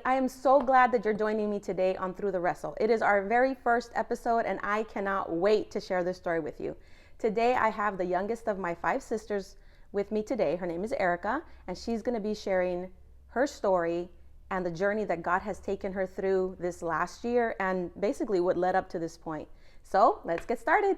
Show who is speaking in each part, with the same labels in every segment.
Speaker 1: I am so glad that you're joining me today on Through the Wrestle. It is our very first episode, and I cannot wait to share this story with you. Today, I have the youngest of my 5 sisters with me today. Her name is Erica, and she's going to be sharing her story and the journey that God has taken her through this last year and basically what led up to this point. So let's get started.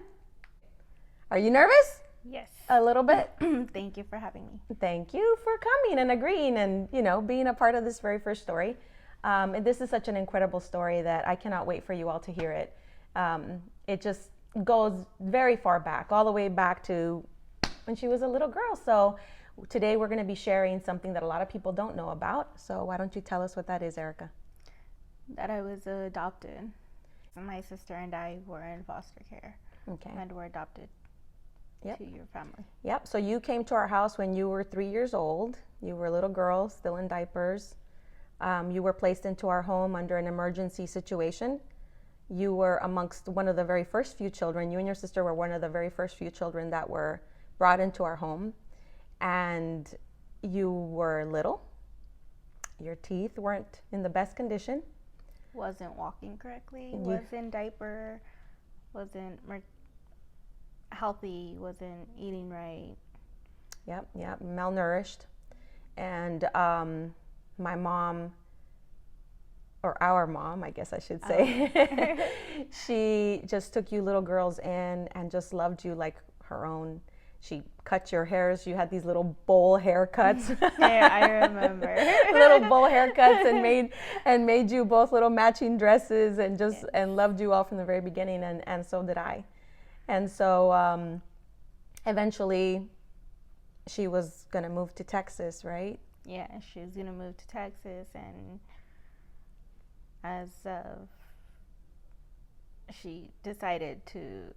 Speaker 1: Are you nervous?
Speaker 2: Yes.
Speaker 1: A little bit?
Speaker 2: Thank you for having me.
Speaker 1: Thank you for coming and agreeing and, being a part of this very first story. And this is such an incredible story that I cannot wait for you all to hear it. It just goes very far back, all the way back to when she was a little girl. So today we're going to be sharing something that a lot of people don't know about. So why don't you tell us what that is, Erica?
Speaker 2: That I was adopted. My sister and I were in foster care.
Speaker 1: Okay.
Speaker 2: And were adopted.
Speaker 1: Yep.
Speaker 2: To your family.
Speaker 1: Yep. So you came to our house when you were 3 years old. You were a little girl, still in diapers. You were placed into our home under an emergency situation. You were amongst one of the very first few children. You and your sister were one of the very first few children that were brought into our home. And you were little. Your teeth weren't in the best condition.
Speaker 2: Wasn't walking correctly. Was in diaper. Wasn't healthy, wasn't eating right.
Speaker 1: Yep, malnourished. And my mom, or our mom, I guess I should say, she just took you little girls in and just loved you like her own. She cut your hairs. You had these little bowl haircuts.
Speaker 2: Yeah, I remember.
Speaker 1: Little bowl haircuts and made you both little matching dresses and just and loved you all from the very beginning, and so did I. And so eventually she was going to move to Texas, right?
Speaker 2: Yeah, she was going to move to Texas, and she decided to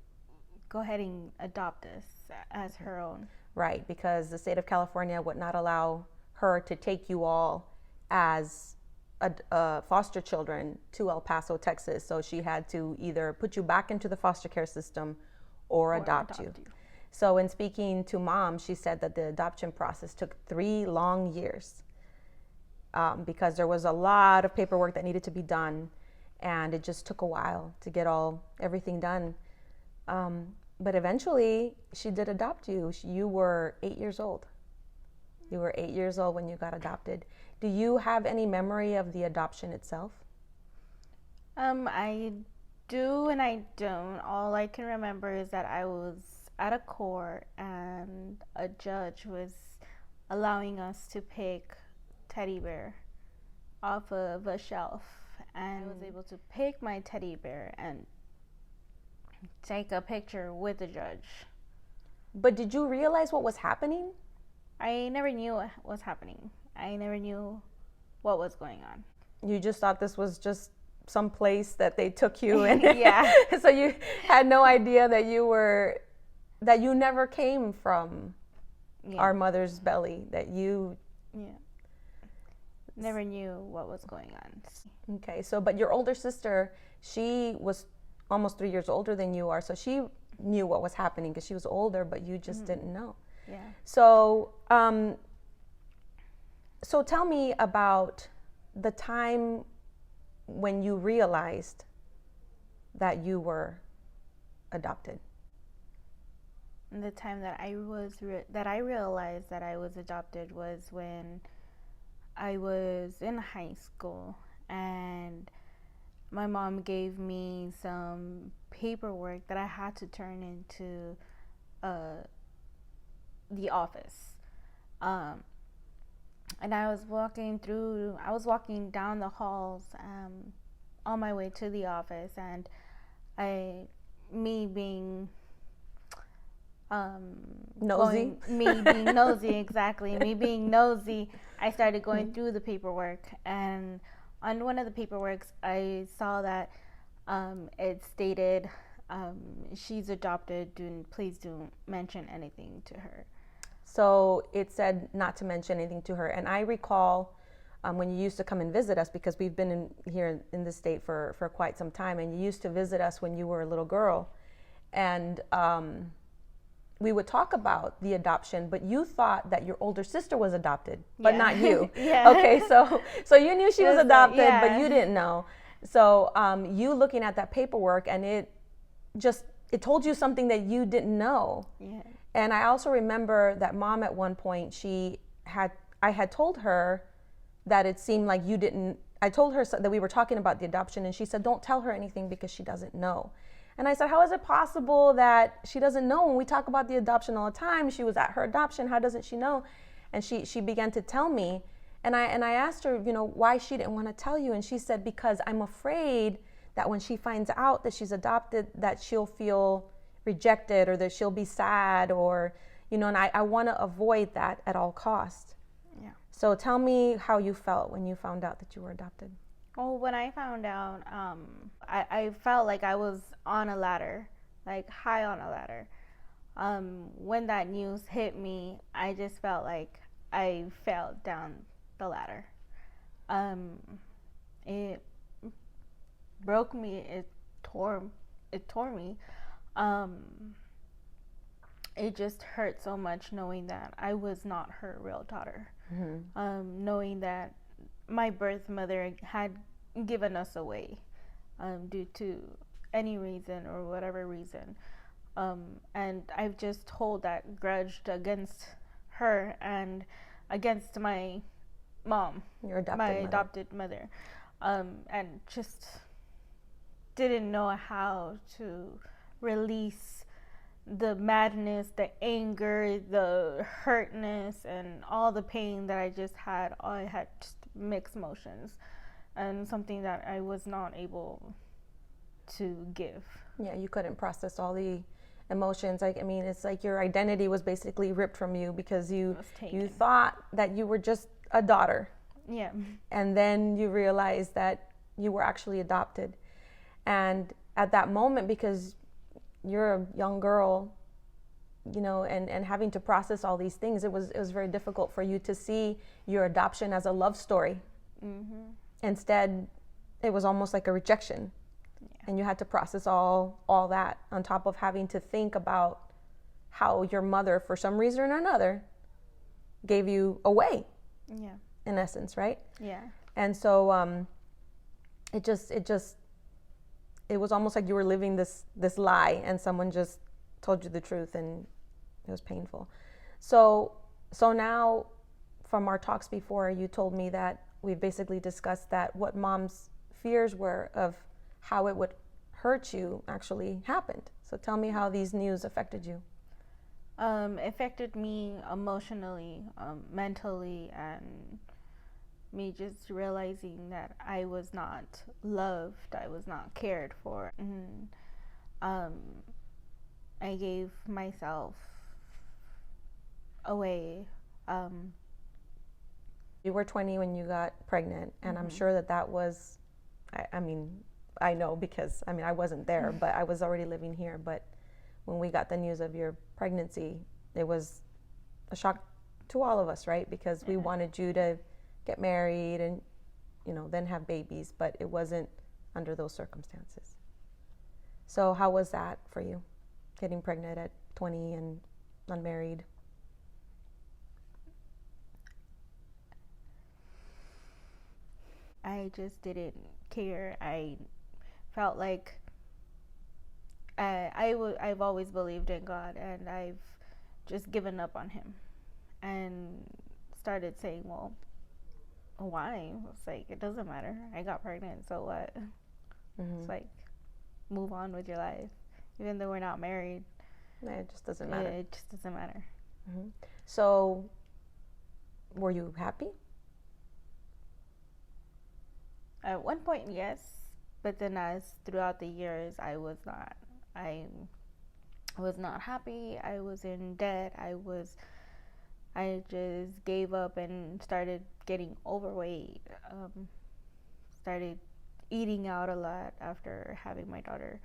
Speaker 2: go ahead and adopt us as her own.
Speaker 1: Right, because the state of California would not allow her to take you all as foster children to El Paso, Texas. So she had to either put you back into the foster care system or adopt you. So in speaking to Mom, she said that the adoption process took 3 long years because there was a lot of paperwork that needed to be done, and it just took a while to get everything done. But eventually, she did adopt you. You were 8 years old. You were 8 years old when you got adopted. Do you have any memory of the adoption itself?
Speaker 2: I do and I don't. All I can remember is that I was at a court and a judge was allowing us to pick teddy bear off of a shelf, and I was able to pick my teddy bear and take a picture with the judge.
Speaker 1: But did you realize what was happening?
Speaker 2: I never knew what was happening. I never knew what was going on.
Speaker 1: You just thought this was just some place that they took you in.
Speaker 2: Yeah.
Speaker 1: So you had no idea that you never came from our mother's belly, that you
Speaker 2: never knew what was going on.
Speaker 1: Okay, so but your older sister, she was almost 3 years older than you are, so she knew what was happening because she was older, but you just didn't know.
Speaker 2: Yeah.
Speaker 1: So so tell me about the time when you realized that you were adopted.
Speaker 2: The time that I realized that I was adopted was when I was in high school, and my mom gave me some paperwork that I had to turn into the office. And I was walking down the halls on my way to the office, and me being
Speaker 1: nosy.
Speaker 2: Exactly. Me being nosy, I started going through the paperwork, and on one of the paperworks, I saw that it stated, she's adopted, please don't mention anything to her.
Speaker 1: So it said not to mention anything to her. And I recall when you used to come and visit us, because we've been here in this state for quite some time, and you used to visit us when you were a little girl. And we would talk about the adoption, but you thought that your older sister was adopted, but not you.
Speaker 2: Yeah.
Speaker 1: Okay, so you knew she was adopted,
Speaker 2: yeah.
Speaker 1: but you didn't know. So you looking at that paperwork, and it told you something that you didn't know.
Speaker 2: Yeah.
Speaker 1: And I also remember that mom at one point, I had told her that it seemed like you didn't. I told her that we were talking about the adoption, and she said, don't tell her anything because she doesn't know. And I said, how is it possible that she doesn't know? When we talk about the adoption all the time, she was at her adoption, how doesn't she know? And she began to tell me, and I asked her, why she didn't want to tell you. And she said, because I'm afraid that when she finds out that she's adopted, that she'll feel rejected, or that she'll be sad, or, and I want to avoid that at all costs.
Speaker 2: Yeah.
Speaker 1: So tell me how you felt when you found out that you were adopted.
Speaker 2: Well, when I found out, I felt like I was on a ladder, like high on a ladder. When that news hit me, I just felt like I fell down the ladder. It broke me. It tore me. It just hurt so much knowing that I was not her real daughter. Mm-hmm. Knowing that my birth mother had given us away due to any reason or whatever reason. And I've just hold that grudge against her and against my mom, adopted mother. And just didn't know how to release the madness, the anger, the hurtness, and all the pain that I just had. I had just mixed emotions, and something that I was not able to give.
Speaker 1: Yeah, you couldn't process all the emotions. It's like your identity was basically ripped from you because you thought that you were just a daughter.
Speaker 2: Yeah.
Speaker 1: And then you realized that you were actually adopted. And at that moment, because you're a young girl, and having to process all these things, it was very difficult for you to see your adoption as a love story. Mm-hmm. Instead, it was almost like a rejection. Yeah. And you had to process all that on top of having to think about how your mother, for some reason or another, gave you away.
Speaker 2: Yeah.
Speaker 1: In essence, right?
Speaker 2: Yeah.
Speaker 1: And so it was almost like you were living this lie, and someone just told you the truth, and it was painful. So now, from our talks before, you told me that we basically discussed that what mom's fears were of how it would hurt you actually happened. So tell me how these news affected you.
Speaker 2: Affected me emotionally, mentally, and me just realizing that I was not loved, I was not cared for. And, I gave myself away.
Speaker 1: You were 20 when you got pregnant, and mm-hmm. I'm sure that was, I know because, I wasn't there, but I was already living here. But when we got the news of your pregnancy, it was a shock to all of us, right? Because we wanted you to get married and, then have babies, but it wasn't under those circumstances. So how was that for you, getting pregnant at 20 and unmarried?
Speaker 2: I just didn't care. I felt like I've always believed in God, and I've just given up on him and started saying, well, why? It's like, it doesn't matter. I got pregnant, so what? Mm-hmm. It's like, move on with your life. Even though we're not married.
Speaker 1: It just doesn't matter.
Speaker 2: It just doesn't matter.
Speaker 1: Mm-hmm. So, were you happy?
Speaker 2: At one point, yes. But then as throughout the years, I was not. I was not happy. I was in debt. I just gave up and started getting overweight. Started eating out a lot after having my daughter.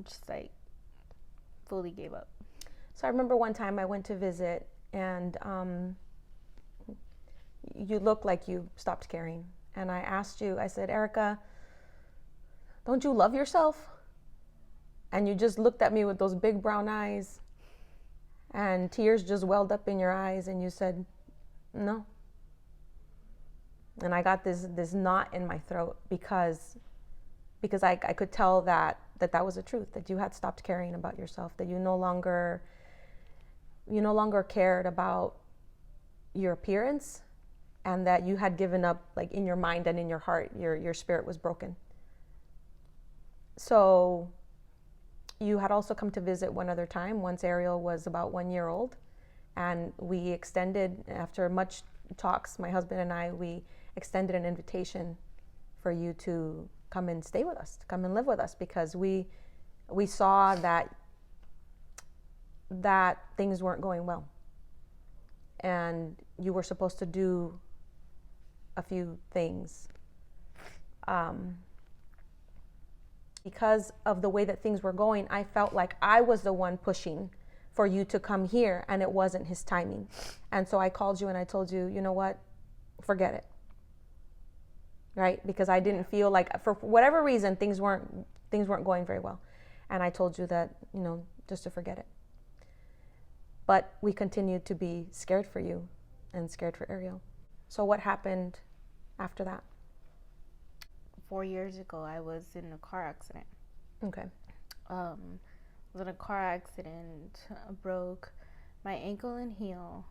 Speaker 2: Just like fully gave up.
Speaker 1: So I remember one time I went to visit, and you looked like you stopped caring. And I asked you, I said, Erica, don't you love yourself? And you just looked at me with those big brown eyes, and tears just welled up in your eyes, and you said, no. And I got this knot in my throat because I could tell that was the truth, that you had stopped caring about yourself, that you no longer cared about your appearance, and that you had given up, like in your mind and in your heart, your spirit was broken. So you had also come to visit one other time, once Ariel was about 1 year old, and we extended, after much talks, my husband and I, we extended an invitation for you to come and stay with us, to come and live with us, because we saw that things weren't going well, and you were supposed to do a few things. Because of the way that things were going, I felt like I was the one pushing for you to come here, and it wasn't his timing. And so I called you and I told you, you know what, forget it. Right? Because I didn't feel like, for whatever reason, things weren't going very well. And I told you that, just to forget it. But we continued to be scared for you and scared for Ariel. So what happened after that?
Speaker 2: 4 years ago, I was in a car accident.
Speaker 1: Okay.
Speaker 2: I was in a car accident, broke my ankle and heel.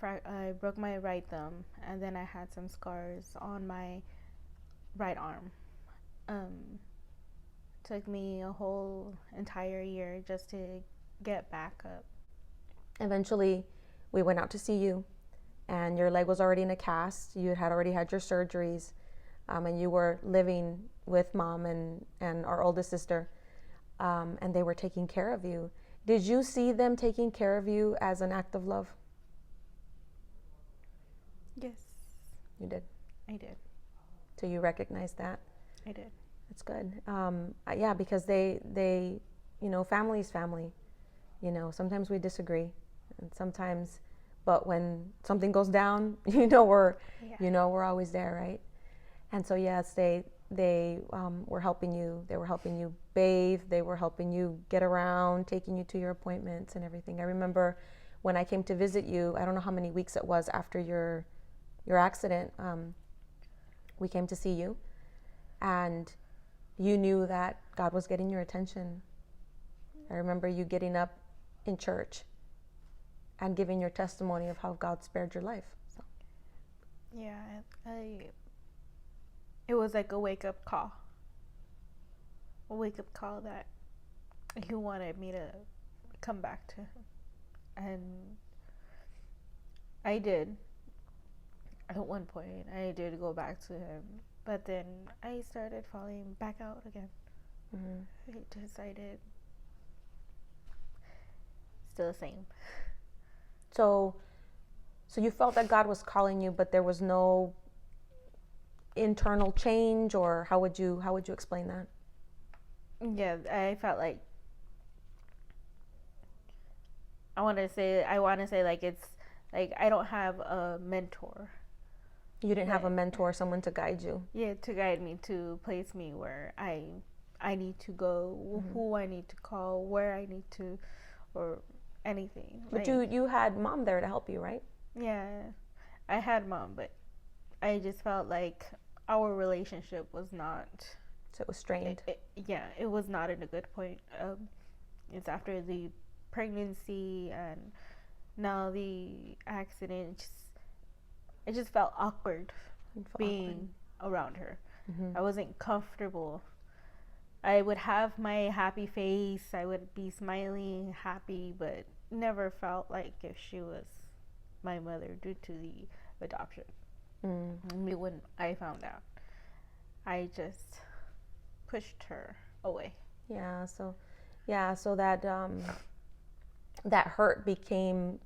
Speaker 2: I broke my right thumb, and then I had some scars on my right arm. Took me a whole entire year just to get back up.
Speaker 1: Eventually, we went out to see you, and your leg was already in a cast. You had already had your surgeries, and you were living with Mom and our oldest sister, and they were taking care of you. Did you see them taking care of you as an act of love?
Speaker 2: Yes.
Speaker 1: You did?
Speaker 2: I did.
Speaker 1: So you recognize that?
Speaker 2: I did.
Speaker 1: That's good. Yeah, because they, family is family. Sometimes we disagree, and sometimes, but when something goes down, we're always there, right? And so yes, they were helping you. They were helping you bathe. They were helping you get around, taking you to your appointments and everything. I remember when I came to visit you, I don't know how many weeks it was after your accident, we came to see you, and you knew that God was getting your attention. I remember you getting up in church and giving your testimony of how God spared your life. So.
Speaker 2: Yeah, it was like a wake-up call. A wake-up call that he wanted me to come back to him. And I did. At one point, I did go back to him. But then I started falling back out again. Mm-hmm. I decided still the same.
Speaker 1: So you felt that God was calling you, but there was no internal change, or how would you explain that?
Speaker 2: Yeah, I felt like I want to say like it's like I don't have a mentor.
Speaker 1: You didn't have a mentor, someone to guide you.
Speaker 2: Yeah, to guide me, to place me where I need to go, mm-hmm. who I need to call, where I need to, or anything.
Speaker 1: But you had Mom there to help you, right?
Speaker 2: Yeah, I had Mom, but I just felt like our relationship was not.
Speaker 1: So it was strained.
Speaker 2: It was not in a good point. It's after the pregnancy and now the accident. It just felt awkward being around her. Mm-hmm. I wasn't comfortable. I would have my happy face. I would be smiling, happy, but never felt like if she was my mother due to the adoption. When I found out, I just pushed her away.
Speaker 1: Yeah. So that that hurt became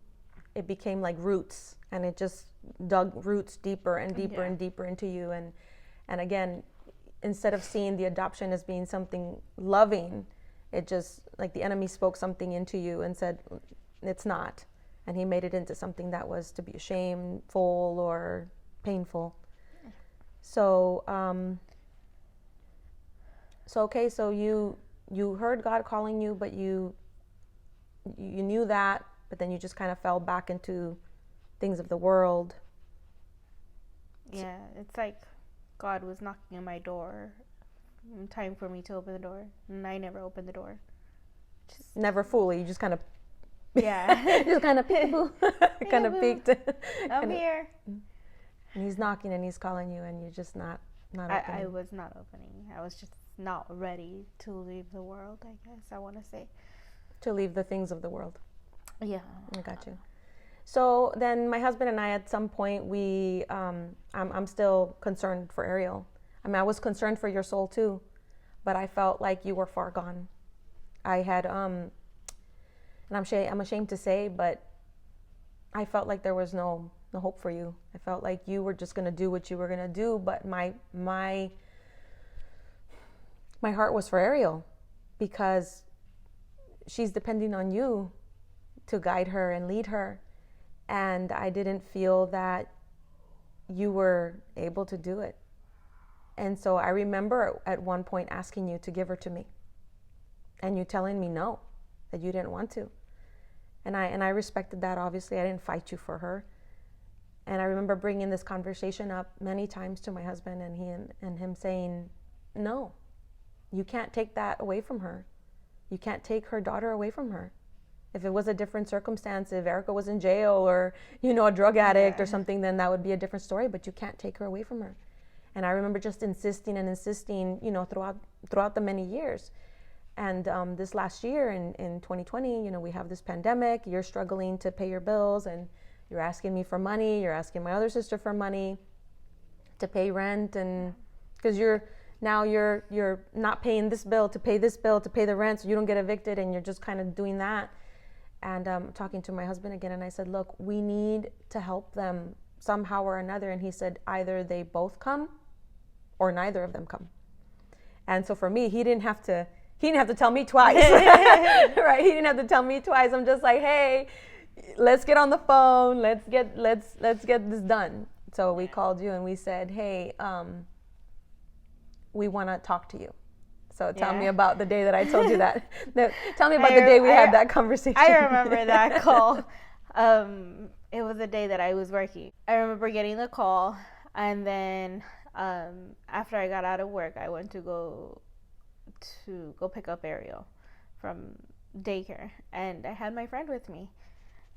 Speaker 1: like roots, and it just dug roots deeper and deeper and deeper into you. And again, instead of seeing the adoption as being something loving, it just, like, the enemy spoke something into you and said, it's not. And he made it into something that was to be shameful or painful. So, so you heard God calling you, but you you knew that, but then you just kind of fell back into things of the world.
Speaker 2: Yeah, it's like God was knocking on my door. Time for me to open the door, and I never opened the door.
Speaker 1: Never fully. You just kind of
Speaker 2: Yeah.
Speaker 1: just kind of peekaboo, kind of peeked.
Speaker 2: I'm here.
Speaker 1: And he's knocking and he's calling you, and you're just not opening.
Speaker 2: I was not opening. I was just not ready to leave the world, I guess I want to say.
Speaker 1: To leave the things of the world.
Speaker 2: Yeah.
Speaker 1: I got you. So then my husband and I, at some point, I'm still concerned for Ariel. I mean, I was concerned for your soul too, but I felt like you were far gone. I had, and I'm ashamed to say, but I felt like there was no hope for you. I felt like you were just going to do what you were going to do, but my heart was for Ariel, because she's depending on you to guide her and lead her. And I didn't feel that you were able to do it. And so I remember at one point asking you to give her to me, and you telling me no, that you didn't want to. And I respected that. Obviously, I didn't fight you for her. And I remember bringing this conversation up many times to my husband, and him saying, no, you can't take that away from her. You can't take her daughter away from her. If it was a different circumstance, if Erica was in jail or, a drug addict or something, then that would be a different story, but you can't take her away from her. And I remember just insisting, throughout the many years. And this last year in 2020, we have this pandemic. You're struggling to pay your bills, and you're asking me for money. You're asking my other sister for money to pay rent, and because you're not paying this bill to pay this bill to pay the rent, so you don't get evicted, and you're just kind of doing that. And talking to my husband again, and I said, look, we need to help them somehow or another. And he said, either they both come or neither of them come. And so for me, he didn't have to tell me twice. Right? He didn't have to tell me twice. I'm just like, hey, let's get on the phone. Let's get this done. So we called you and we said, hey, we want to talk to you. So tell me about the day that I told you that. Tell me about the day we had that conversation.
Speaker 2: I remember that call. It was the day that I was working. I remember getting the call, and then after I got out of work, I went to go pick up Ariel from daycare, and I had my friend with me.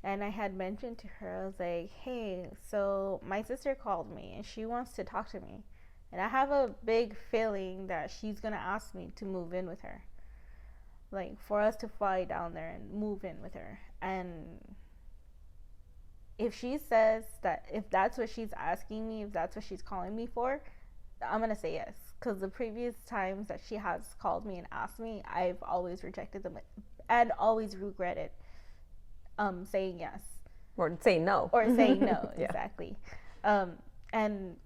Speaker 2: And I had mentioned to her, I was like, hey, so my sister called me and she wants to talk to me. And I have a big feeling that she's going to ask me to move in with her. Like, for us to fly down there and move in with her. And if she says that, if that's what she's asking me, if that's what she's calling me for, I'm going to say yes. Because the previous times that she has called me and asked me, I've always rejected them and always regretted saying yes.
Speaker 1: Or saying no.
Speaker 2: Or saying no,
Speaker 1: Yeah.
Speaker 2: exactly. And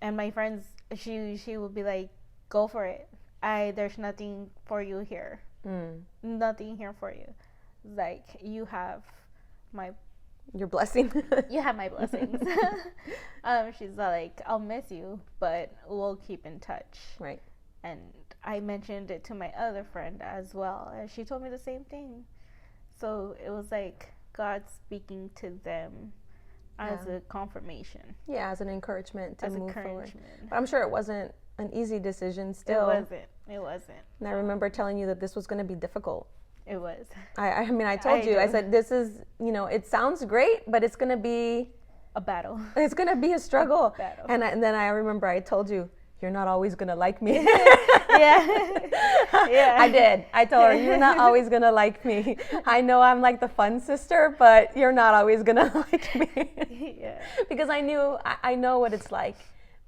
Speaker 2: and my friends, she will be like, go for it. There's nothing for you here. Nothing here for you. Like, you have
Speaker 1: your blessing.
Speaker 2: You have my blessings. She's like, I'll miss you, but we'll keep in touch.
Speaker 1: Right.
Speaker 2: And I mentioned it to my other friend as well, and she told me the same thing. So it was like God speaking to them as a confirmation.
Speaker 1: Yeah, as an encouragement to move forward. But
Speaker 2: I'm
Speaker 1: I'm sure it wasn't an easy decision still.
Speaker 2: It wasn't.
Speaker 1: And I remember telling you that this was going to be difficult.
Speaker 2: It was.
Speaker 1: I mean, I told you, I said, this is, it sounds great, but it's going to be
Speaker 2: a battle.
Speaker 1: It's going to be a struggle.
Speaker 2: Battle.
Speaker 1: And then I remember I told you, you're not always going to like me.
Speaker 2: Yeah.
Speaker 1: I did. I told her, you're not always going to like me. I know I'm like the fun sister, but you're not always going to like me.
Speaker 2: Yeah.
Speaker 1: Because I know what it's like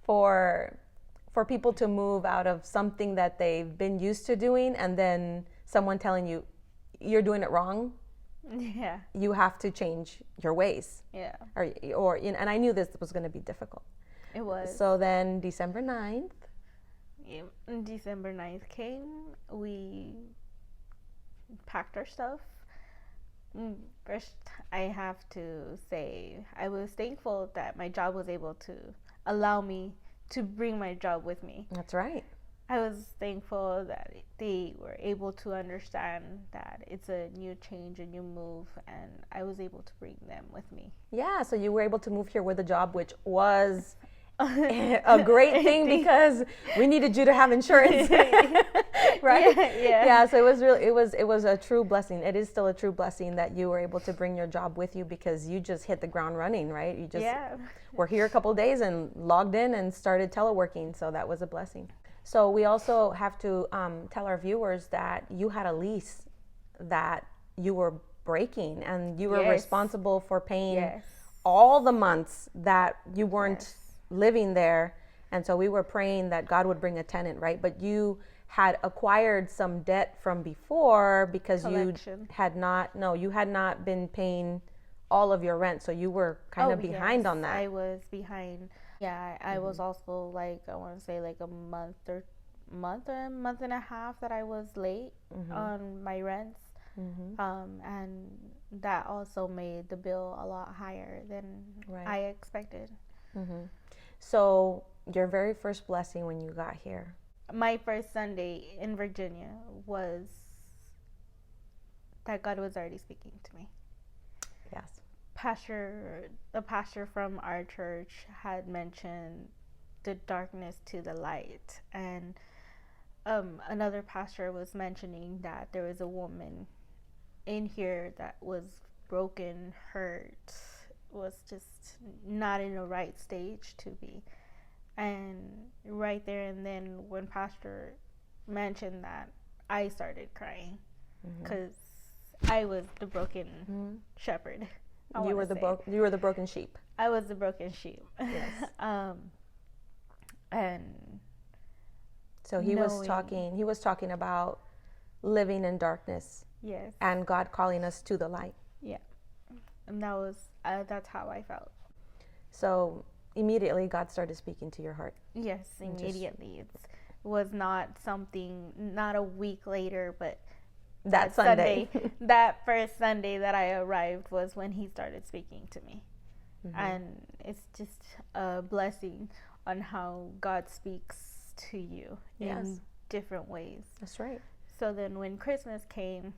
Speaker 1: for people to move out of something that they've been used to doing, and then someone telling you, you're doing it wrong.
Speaker 2: Yeah.
Speaker 1: You have to change your ways.
Speaker 2: Yeah.
Speaker 1: Or and I knew this was going to be difficult.
Speaker 2: It was.
Speaker 1: So then December 9th.
Speaker 2: Yeah, December 9th came. We packed our stuff. First, I have to say I was thankful that my job was able to allow me to bring my job with me.
Speaker 1: That's right.
Speaker 2: I was thankful that they were able to understand that it's a new change, a new move, and I was able to bring them with me.
Speaker 1: Yeah, so you were able to move here with a job, which was a great thing because we needed you to have insurance. Right? Yeah, so it was a true blessing. It is still a true blessing that you were able to bring your job with you because you just hit the ground running, right? You just were here a couple of days and logged in and started teleworking, so that was a blessing. So we also have to tell our viewers that you had a lease that you were breaking, and you were responsible for paying all the months that you weren't living there. And so we were praying that God would bring a tenant, right? But you had acquired some debt from before because you had not been paying all of your rent, so you were kind of behind on that.
Speaker 2: I was behind. Yeah, I was also like, I want to say like a month and a half that I was late on my rents. And that also made the bill a lot higher than I expected.
Speaker 1: So your very first blessing when you got here?
Speaker 2: My first Sunday in Virginia was that God was already speaking to me.
Speaker 1: Yes.
Speaker 2: The pastor from our church had mentioned the darkness to the light, and another pastor was mentioning that there was a woman in here that was broken, hurt, was just not in the right stage to be. And right there and then when pastor mentioned that, I started crying because I was the broken shepherd.
Speaker 1: You were the broken sheep.
Speaker 2: I was the broken sheep.
Speaker 1: Yes.
Speaker 2: And
Speaker 1: so he was talking about living in darkness.
Speaker 2: Yes.
Speaker 1: And God calling us to the light.
Speaker 2: Yeah. And that's how I felt.
Speaker 1: So immediately God started speaking to your heart.
Speaker 2: Yes, immediately. It was not a week later, but
Speaker 1: that Sunday.
Speaker 2: That first Sunday that I arrived was when he started speaking to me. And it's just a blessing on how God speaks to you in different ways.
Speaker 1: That's right.
Speaker 2: So then when Christmas came,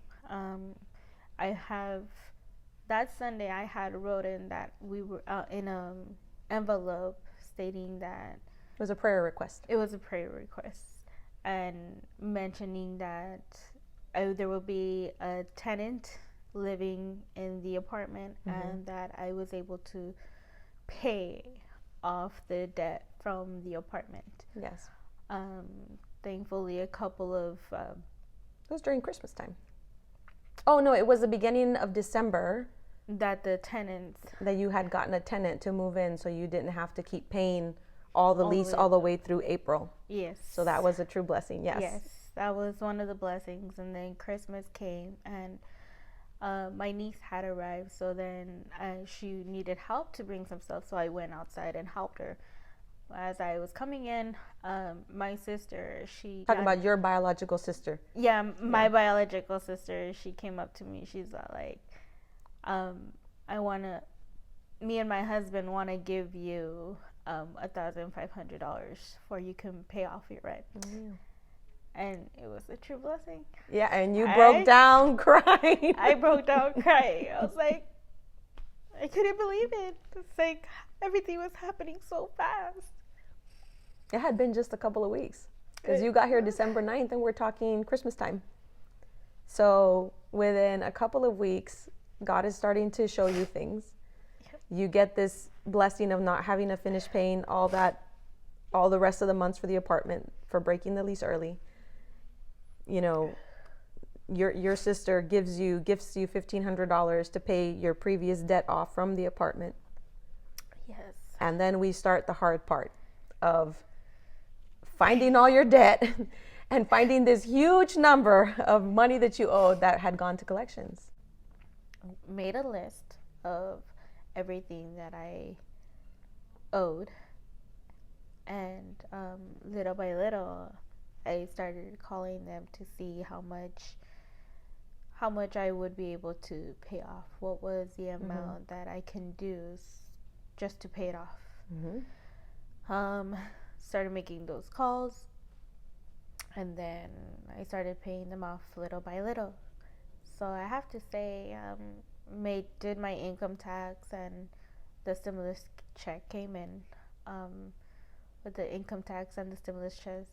Speaker 2: that Sunday I had wrote in that we were in an envelope stating that
Speaker 1: it was a prayer request.
Speaker 2: It was a prayer request, and mentioning that there will be a tenant living in the apartment, and that I was able to pay off the debt from the apartment.
Speaker 1: Yes.
Speaker 2: Thankfully, a couple of
Speaker 1: it was during Christmas time. Oh no, it was the beginning of December
Speaker 2: that
Speaker 1: you had gotten a tenant to move in, so you didn't have to keep paying all the lease all the way through April.
Speaker 2: Yes.
Speaker 1: So that was a true blessing. Yes.
Speaker 2: Yes, that was one of the blessings. And then Christmas came, and my niece had arrived, so then she needed help to bring some stuff, so I went outside and helped her. As I was coming in, my sister,
Speaker 1: talking about your biological sister.
Speaker 2: Yeah, my biological sister, she came up to me. She's like, me and my husband want to give you $1,500 for you can pay off your rent. And it was a true blessing.
Speaker 1: Yeah, and you broke down crying.
Speaker 2: I broke down crying. I was like, I couldn't believe it. It's like everything was happening so fast.
Speaker 1: It had been just a couple of weeks because you got here December 9th and we're talking Christmas time. So within a couple of weeks, God is starting to show you things. You get this blessing of not having to finish paying all the rest of the months for the apartment for breaking the lease early. You know, your sister gifts you $1,500 to pay your previous debt off from the apartment.
Speaker 2: Yes.
Speaker 1: And then we start the hard part of finding all your debt and finding this huge number of money that you owed that had gone to collections.
Speaker 2: Made a list of everything that I owed, and little by little I started calling them to see how much I would be able to pay off, what was the amount that I can do just to pay it off. Started making those calls, And then I started paying them off little by little. So I have to say, did my income tax, and the stimulus check came in. With the income tax and the stimulus checks,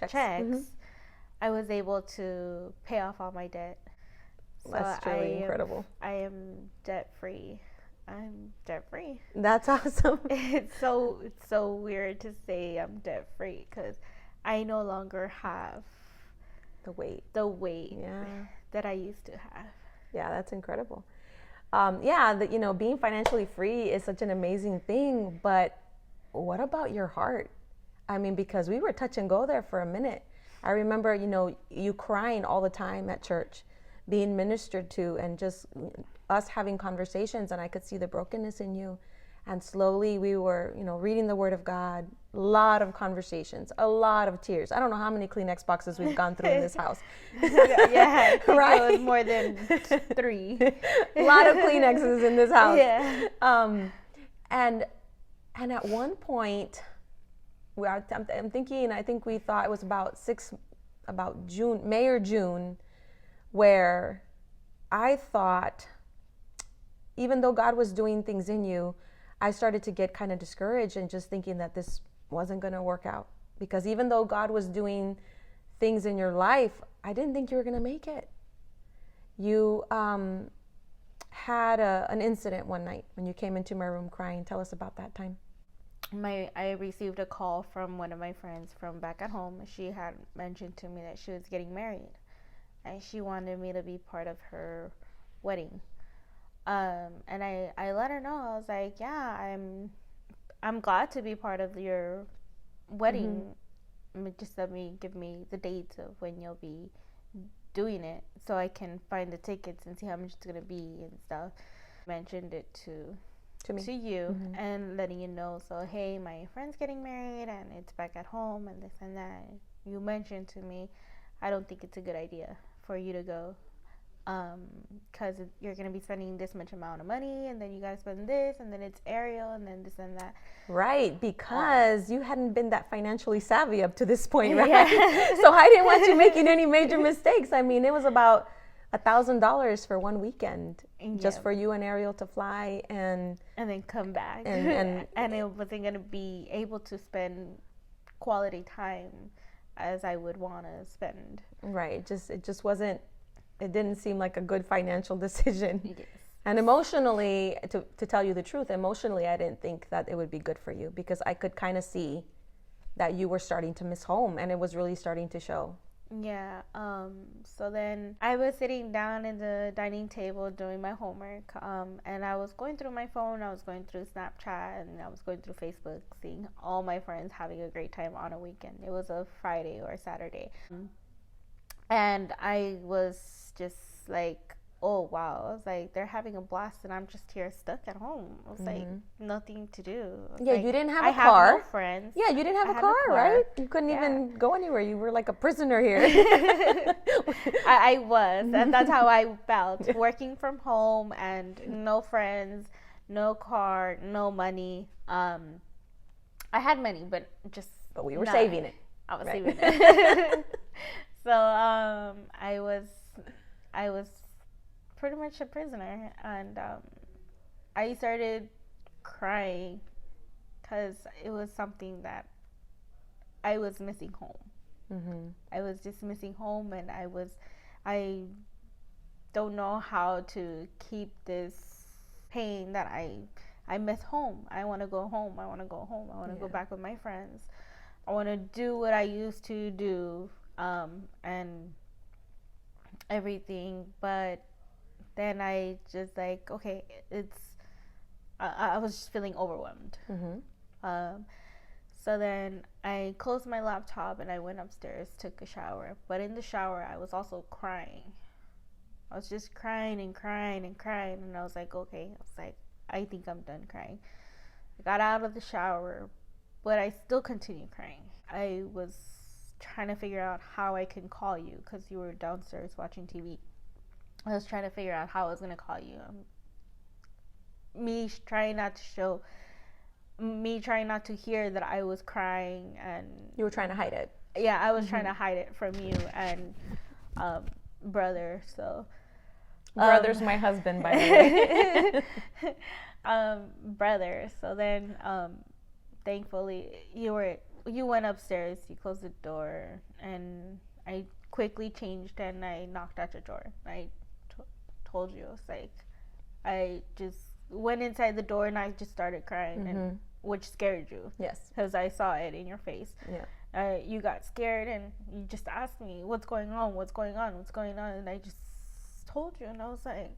Speaker 1: Mm-hmm.
Speaker 2: I was able to pay off all my debt. So
Speaker 1: That's truly incredible.
Speaker 2: I am debt free. I'm debt free.
Speaker 1: That's awesome.
Speaker 2: It's so weird to say I'm debt free because I no longer have
Speaker 1: The weight. Yeah.
Speaker 2: that I used to have.
Speaker 1: Yeah, that's incredible. Yeah, being financially free is such an amazing thing, but what about your heart? I mean, because we were touch and go there for a minute. I remember, you crying all the time at church, being ministered to, and just us having conversations, and I could see the brokenness in you. And slowly we were, reading the Word of God, a lot of conversations, a lot of tears. I don't know how many Kleenex boxes we've gone through in this house.
Speaker 2: Yeah, I think
Speaker 1: right?
Speaker 2: It was more than 3.
Speaker 1: A lot of Kleenexes in this house.
Speaker 2: Yeah.
Speaker 1: And at one point, I'm thinking, I think we thought it was about May or June, where I thought, even though God was doing things in you, I started to get kind of discouraged and just thinking that this wasn't going to work out. Because even though God was doing things in your life, I didn't think you were going to make it. You had an incident one night when you came into my room crying. Tell us about that time.
Speaker 2: I received a call from one of my friends from back at home. She had mentioned to me that she was getting married, and she wanted me to be part of her wedding. And I let her know. I was like, yeah, I'm glad to be part of your wedding. Mm-hmm. Just give me the dates of when you'll be doing it so I can find the tickets and see how much it's gonna be and stuff. Mentioned it to you, mm-hmm. and letting you know. So, hey, my friend's getting married and it's back at home and this and that. You mentioned to me, I don't think it's a good idea for you to go, because you're going to be spending this much amount of money, and then you got to spend this, and then it's aerial, and then this and that.
Speaker 1: Right, because you hadn't been that financially savvy up to this point, right? Yeah. So I didn't want you making any major mistakes. I mean, it was about $1,000 for one weekend, just for you and Ariel to fly and
Speaker 2: then come back, and it wasn't going to be able to spend quality time as I would want to spend.
Speaker 1: Right, it just wasn't. It didn't seem like a good financial decision.
Speaker 2: Yes.
Speaker 1: And emotionally, to tell you the truth, emotionally, I didn't think that it would be good for you, because I could kind of see that you were starting to miss home, and it was really starting to show.
Speaker 2: Yeah. So then I was sitting down in the dining table doing my homework, and I was going through my phone. I was going through Snapchat, and I was going through Facebook, seeing all my friends having a great time on a weekend. It was a Friday or a Saturday. And I was just like, oh, wow. I was like, they're having a blast, and I'm just here stuck at home. I was like, nothing to do.
Speaker 1: Yeah,
Speaker 2: like,
Speaker 1: you didn't have a car.
Speaker 2: I have no friends.
Speaker 1: Yeah, you didn't have a car, right? You couldn't even go anywhere. You were like a prisoner here.
Speaker 2: I was, and that's how I felt. Working from home and no friends, no car, no money. I had money, but
Speaker 1: we were saving it.
Speaker 2: I was saving it. So I was pretty much a prisoner, and I started crying because it was something that I was missing home. Mm-hmm. I was just missing home, and I don't know how to keep this pain that I miss home. I want to go home. I want to go home. I want to go back with my friends. I want to do what I used to do. And everything, but then I just like, okay, I was just feeling overwhelmed. Mm-hmm. So then I closed my laptop and I went upstairs, took a shower, but in the shower I was also crying. I was just crying and crying and crying, and I was like, okay, I think I'm done crying. I got out of the shower, but I still continued crying. I was trying to figure out how I can call you because you were downstairs watching TV. I was trying to figure out how I was going to call you. Me trying not to hear that I was crying, and
Speaker 1: you were trying to hide it.
Speaker 2: yeah, I was trying to hide it from you and brother. So
Speaker 1: Brother's my husband, by the way.
Speaker 2: brother. So then thankfully you went upstairs, you closed the door, and I quickly changed and I knocked at your door. I told you, I was like, I just went inside the door and I just started crying, and which scared you.
Speaker 1: Yes.
Speaker 2: Because I saw it in your face.
Speaker 1: Yeah.
Speaker 2: You got scared and you just asked me, what's going on? What's going on? What's going on? And I just told you, and I was like,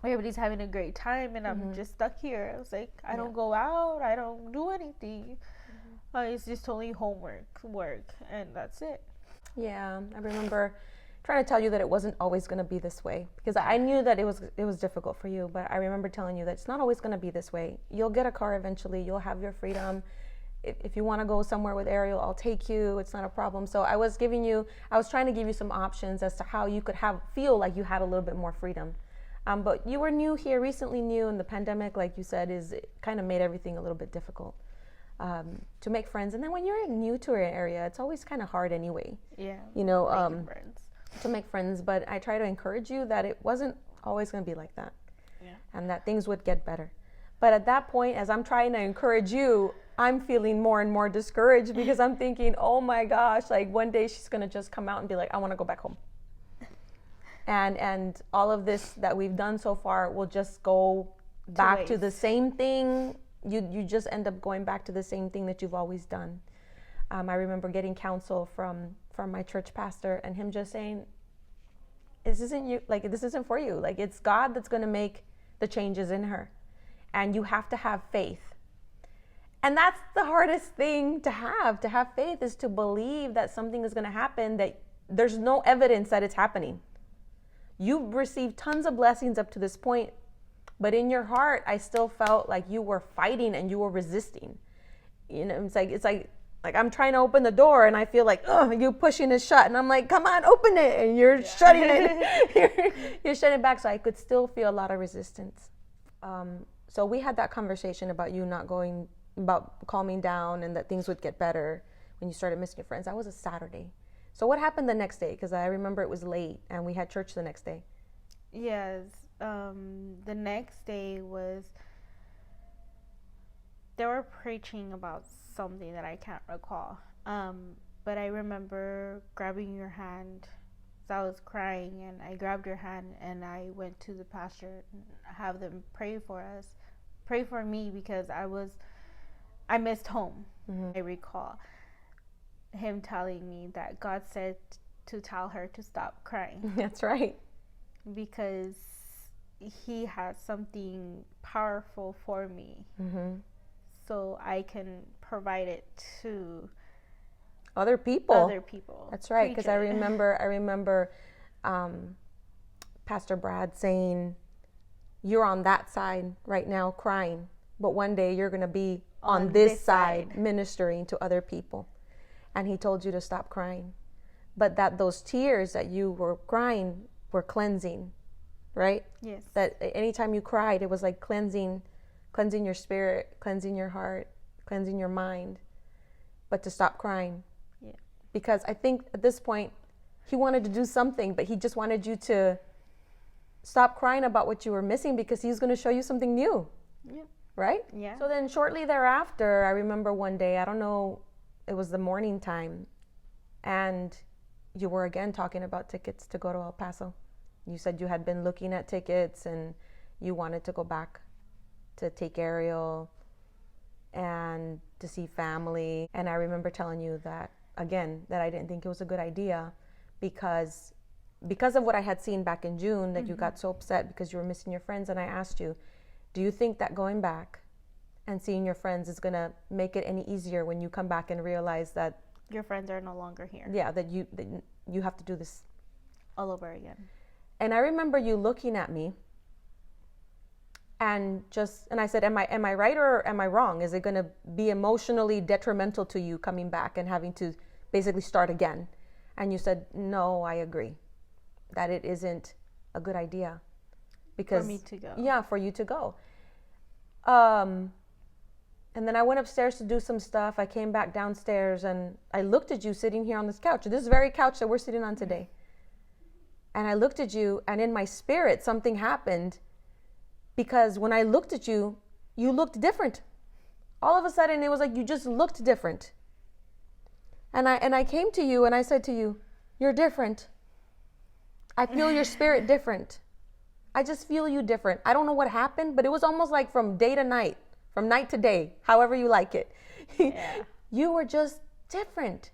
Speaker 2: everybody's having a great time and I'm just stuck here. I was like, I don't go out, I don't do anything. It's just only homework, work, and that's it.
Speaker 1: Yeah, I remember trying to tell you that it wasn't always going to be this way, because I knew that it was difficult for you, but I remember telling you that it's not always going to be this way. You'll get a car eventually, you'll have your freedom. If you want to go somewhere with Ariel, I'll take you. It's not a problem. So I was trying to give you some options as to how you could feel like you had a little bit more freedom. But you were new here, recently new, and the pandemic, like you said, it kind of made everything a little bit difficult to make friends. And then when you're new to an area, it's always kind of hard anyway.
Speaker 2: Yeah.
Speaker 1: Friends. To make friends. But I try to encourage you that it wasn't always going to be like that. Yeah. And that things would get better. But at that point, as I'm trying to encourage you, I'm feeling more and more discouraged, because I'm thinking, oh my gosh, like one day she's going to just come out and be like, I want to go back home. And all of this that we've done so far will just go back to the same thing. You just end up going back to the same thing that you've always done. I remember getting counsel from my church pastor, and him just saying, this isn't for you. Like, it's God that's going to make the changes in her. And you have to have faith. And that's the hardest thing to have. To have faith is to believe that something is going to happen, that there's no evidence that it's happening. You've received tons of blessings up to this point, but in your heart, I still felt like you were fighting and you were resisting. You know, it's like I'm trying to open the door and I feel like, oh, you pushing it shut, and I'm like, come on, open it, and you're shutting it. You're shutting it back. So I could still feel a lot of resistance. So we had that conversation about you about calming down and that things would get better when you started missing your friends. That was a Saturday. So what happened the next day? Because I remember it was late and we had church the next day.
Speaker 2: Yes. The next day was, they were preaching about something that I can't recall. But I remember grabbing your hand. So I was crying and I grabbed your hand and I went to the pastor and have them pray for us. Pray for me, because I missed home. I recall him telling me that God said to tell her to stop crying.
Speaker 1: That's right.
Speaker 2: Because he has something powerful for me. So I can provide it to
Speaker 1: other people. That's right. Because I remember Pastor Brad saying, you're on that side right now crying, but one day you're going to be on this side ministering to other people. And he told you to stop crying. But that those tears that you were crying were cleansing, right?
Speaker 2: Yes.
Speaker 1: That anytime you cried, it was like cleansing your spirit, cleansing your heart, cleansing your mind. But to stop crying.
Speaker 2: Yeah.
Speaker 1: Because I think at this point, he wanted to do something, but he just wanted you to stop crying about what you were missing, because he's going to show you something new.
Speaker 2: Yeah.
Speaker 1: Right?
Speaker 2: Yeah.
Speaker 1: So then shortly thereafter, I remember one day, I don't know, it was the morning time, and you were again talking about tickets to go to El Paso. You said you had been looking at tickets and you wanted to go back to take Ariel and to see family. And I remember telling you that, again, that I didn't think it was a good idea because of what I had seen back in June, that you got so upset because you were missing your friends. And I asked you, do you think that going back and seeing your friends is going to make it any easier when you come back and realize that
Speaker 2: your friends are no longer here?
Speaker 1: Yeah, that you have to do this
Speaker 2: all over again.
Speaker 1: And I remember you looking at me and I said, am I right or am I wrong? Is it going to be emotionally detrimental to you coming back and having to basically start again? And you said, no, I agree that it isn't a good idea. Because
Speaker 2: for me to go.
Speaker 1: Yeah, for you to go. And then I went upstairs to do some stuff. I came back downstairs and I looked at you sitting here on this couch, this very couch that we're sitting on today. And I looked at you, and in my spirit, something happened, because when I looked at you, you looked different. All of a sudden, it was like you just looked different. And I came to you and I said to you, you're different. I feel your spirit different. I just feel you different. I don't know what happened, but it was almost like from day to night, from night to day, however you like it.
Speaker 2: Yeah.
Speaker 1: You were just different.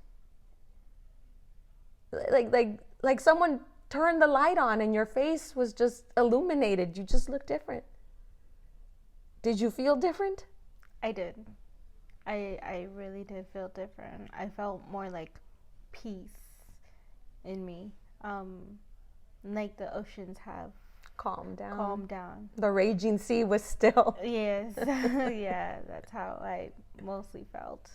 Speaker 1: Like someone turned the light on and your face was just illuminated. You just looked different. Did you feel different?
Speaker 2: I did. I really did feel different. I felt more like peace in me. Like the oceans have
Speaker 1: Calm down.
Speaker 2: calmed down.
Speaker 1: The raging sea was still.
Speaker 2: Yes. Yeah, that's how I mostly felt.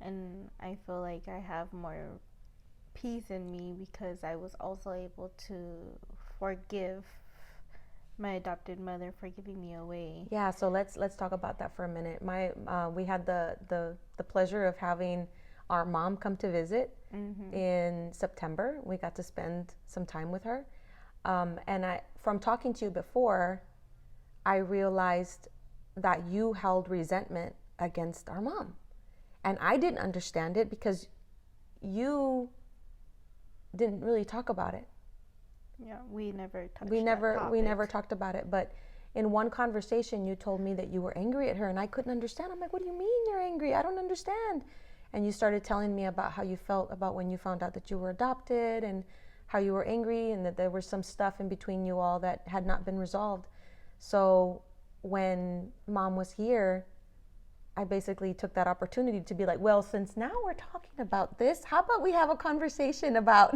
Speaker 2: And I feel like I have more peace in me because I was also able to forgive my adopted mother for giving me away.
Speaker 1: Yeah, so let's talk about that for a minute. We had the pleasure of having our mom come to visit in September. We got to spend some time with her. And from talking to you before, I realized that you held resentment against our mom. And I didn't understand it because you didn't really talk about it.
Speaker 2: Yeah, we never touched
Speaker 1: We
Speaker 2: that
Speaker 1: never
Speaker 2: topic.
Speaker 1: talked about it. But in one conversation, you told me that you were angry at her, and I couldn't understand. I'm like, what do you mean you're angry? I don't understand. And you started telling me about how you felt about when you found out that you were adopted, and how you were angry, and that there was some stuff in between you all that had not been resolved. So when mom was here, I basically took that opportunity to be like, well, since now we're talking about this, how about we have a conversation about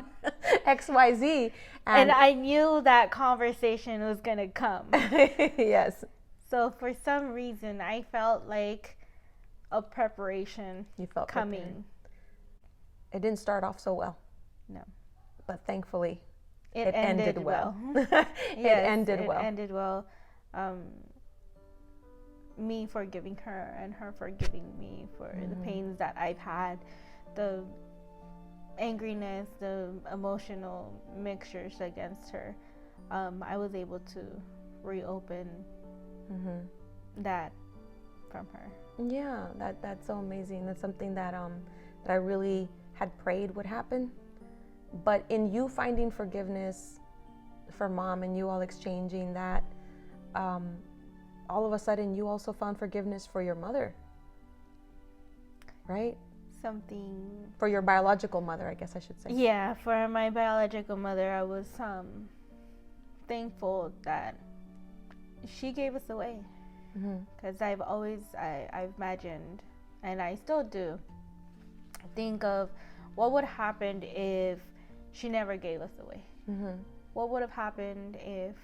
Speaker 1: XYZ?
Speaker 2: And I knew that conversation was going to come.
Speaker 1: Yes.
Speaker 2: So for some reason, I felt like a preparation
Speaker 1: You felt
Speaker 2: coming.
Speaker 1: prepared. It didn't start off so well.
Speaker 2: No.
Speaker 1: But thankfully,
Speaker 2: It ended well.
Speaker 1: It ended well.
Speaker 2: It ended well. Me forgiving her and her forgiving me for the pains that I've had, the angriness, the emotional mixtures against her. I was able to reopen that from her.
Speaker 1: Yeah, that's so amazing. That's something that I really had prayed would happen. But in you finding forgiveness for mom and you all exchanging that, all of a sudden you also found forgiveness for your mother, right? For your biological mother, I guess I should say.
Speaker 2: Yeah, for my biological mother, I was thankful that she gave us away. Because I've imagined, and I still do, think of what would have happened if she never gave us away. What would have happened if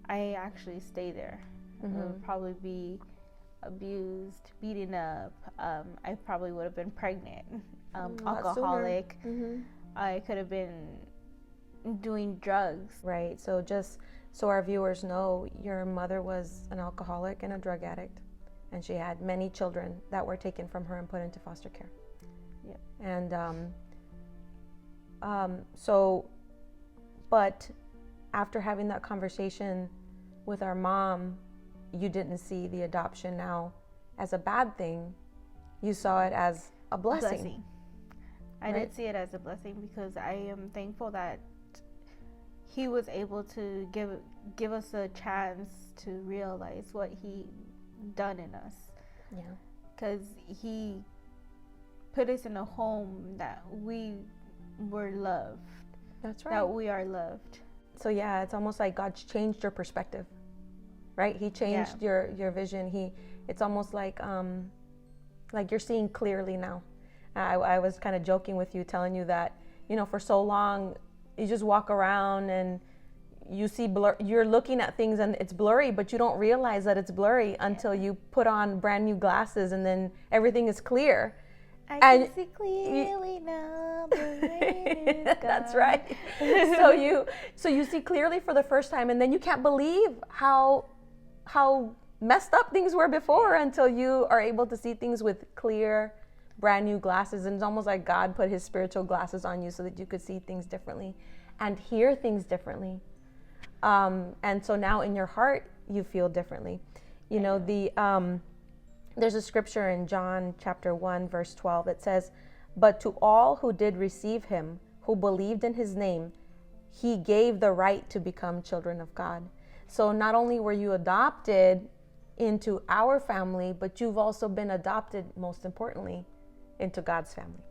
Speaker 2: I actually stayed there? I would probably be abused, beaten up. I probably would have been pregnant, alcoholic. I could have been doing drugs.
Speaker 1: Right. So just so our viewers know, your mother was an alcoholic and a drug addict, and she had many children that were taken from her and put into foster care.
Speaker 2: Yep.
Speaker 1: And but after having that conversation with our mom, you didn't see the adoption now as a bad thing. You saw it as a blessing.
Speaker 2: I did see it as a blessing because I am thankful that he was able to give us a chance to realize what he done in us.
Speaker 1: Yeah.
Speaker 2: Because he put us in a home that we were loved.
Speaker 1: That's right.
Speaker 2: That we are loved.
Speaker 1: So yeah, it's almost like God changed your perspective, right? He changed your vision. It's almost like you're seeing clearly now. I was kind of joking with you, telling you that, for so long, you just walk around and you see you're looking at things and it's blurry, but you don't realize that it's blurry until you put on brand new glasses and then everything is clear.
Speaker 2: I can see clearly now the rain is gone.
Speaker 1: That's right. So you see clearly for the first time, and then you can't believe how messed up things were before until you are able to see things with clear, brand new glasses. And it's almost like God put his spiritual glasses on you so that you could see things differently and hear things differently. And so now in your heart, you feel differently. You know, there's a scripture in John chapter 1, verse 12. It says, "But to all who did receive him, who believed in his name, he gave the right to become children of God." So not only were you adopted into our family, but you've also been adopted, most importantly, into God's family.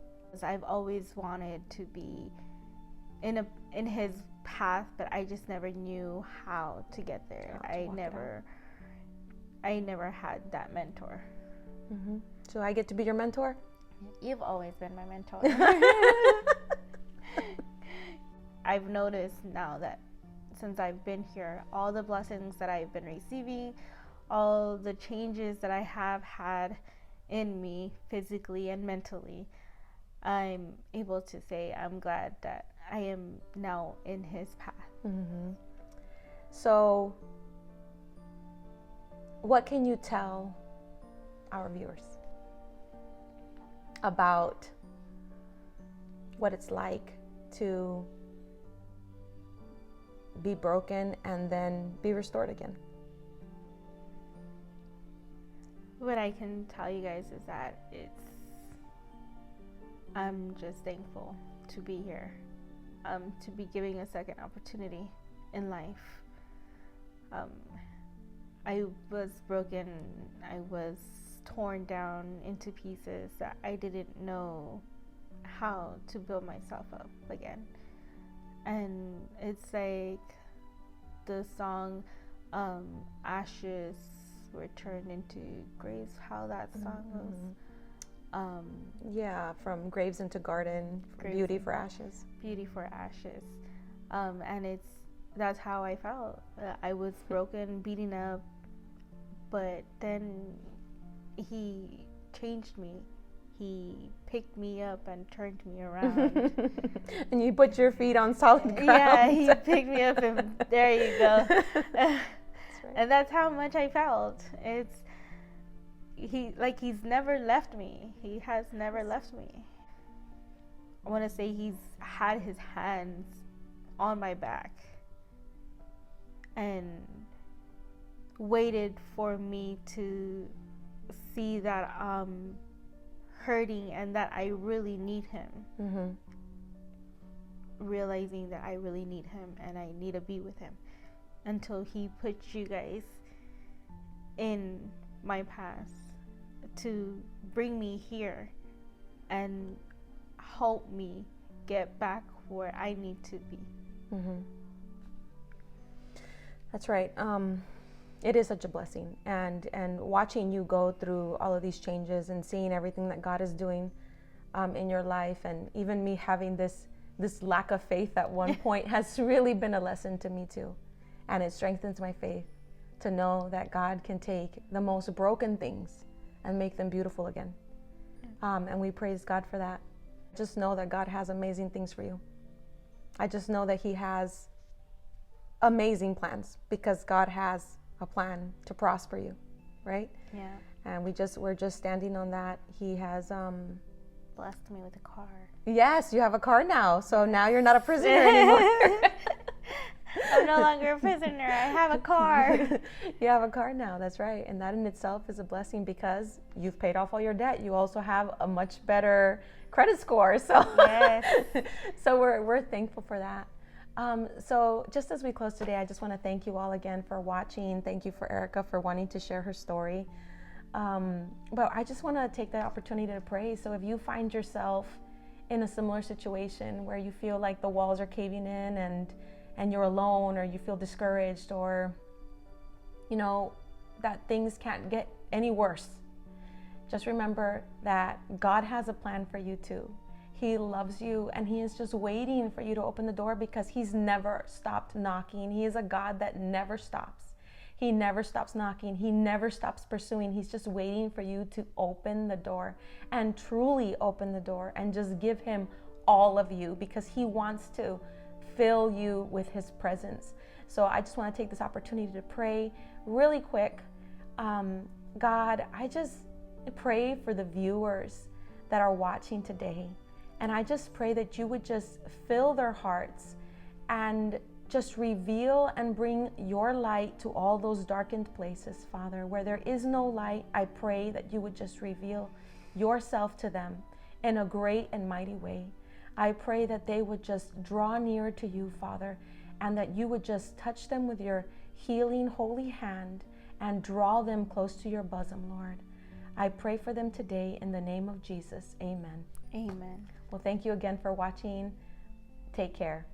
Speaker 2: I've always wanted to be in his path, but I just never knew how to get there. I never had that mentor.
Speaker 1: Mm-hmm. So I get to be your mentor?
Speaker 2: You've always been my mentor. I've noticed now that since I've been here, all the blessings that I've been receiving, all the changes that I have had in me physically and mentally, I'm able to say I'm glad that I am now in his path.
Speaker 1: Mm-hmm. So what can you tell our viewers about what it's like to be broken and then be restored again?
Speaker 2: What I can tell you guys is that I'm just thankful to be here, to be giving a second opportunity in life. I was broken, I was torn down into pieces that I didn't know how to build myself up again. And it's like the song Ashes Were Turned into Graves, how that song goes.
Speaker 1: Yeah, from Graves into Garden, Beauty for Ashes.
Speaker 2: Beauty for Ashes. And that's how I felt. I was broken, beaten up, but then he changed me. He picked me up and turned me around.
Speaker 1: And you put your feet on solid ground.
Speaker 2: Yeah, he picked me up and there you go.
Speaker 1: That's right.
Speaker 2: And that's how much I felt. He's never left me. He has never left me. I want to say he's had his hands on my back and waited for me to see that I'm hurting and that I really need him.
Speaker 1: Mm-hmm.
Speaker 2: Realizing that I really need him and I need to be with him, until he put you guys in my past to bring me here and help me get back where I need to be.
Speaker 1: Mm-hmm. That's right. It is such a blessing, and watching you go through all of these changes and seeing everything that God is doing in your life, and even me having this lack of faith at one point has really been a lesson to me too, and it strengthens my faith to know that God can take the most broken things and make them beautiful again. And we praise God for that. Just know that God has amazing things for you. I just know that he has amazing plans, because God has a plan to prosper you, right?
Speaker 2: Yeah.
Speaker 1: And we're just standing on that. He has
Speaker 2: Blessed me with a car.
Speaker 1: Yes, you have a car now. So now you're not a prisoner anymore.
Speaker 2: I'm no longer a prisoner. I have a car.
Speaker 1: You have a car now. That's right. And that in itself is a blessing, because you've paid off all your debt. You also have a much better credit score. So
Speaker 2: Yes.
Speaker 1: So we're thankful for that. So just as we close today, I just want to thank you all again for watching. Thank you for Erica for wanting to share her story. But I just want to take the opportunity to pray. So if you find yourself in a similar situation where you feel like the walls are caving in and you're alone, or you feel discouraged, or that things can't get any worse, just remember that God has a plan for you too. He loves you, and he is just waiting for you to open the door, because he's never stopped knocking. He is a God that never stops. He never stops knocking. He never stops pursuing. He's just waiting for you to open the door, and truly open the door, and just give him all of you, because he wants to fill you with his presence. So I just want to take this opportunity to pray really quick. God, I just pray for the viewers that are watching today. And I just pray that you would just fill their hearts and just reveal and bring your light to all those darkened places, Father. Where there is no light, I pray that you would just reveal yourself to them in a great and mighty way. I pray that they would just draw near to you, Father, and that you would just touch them with your healing holy hand and draw them close to your bosom, Lord. I pray for them today in the name of Jesus. Amen.
Speaker 2: Amen.
Speaker 1: Well, thank you again for watching. Take care.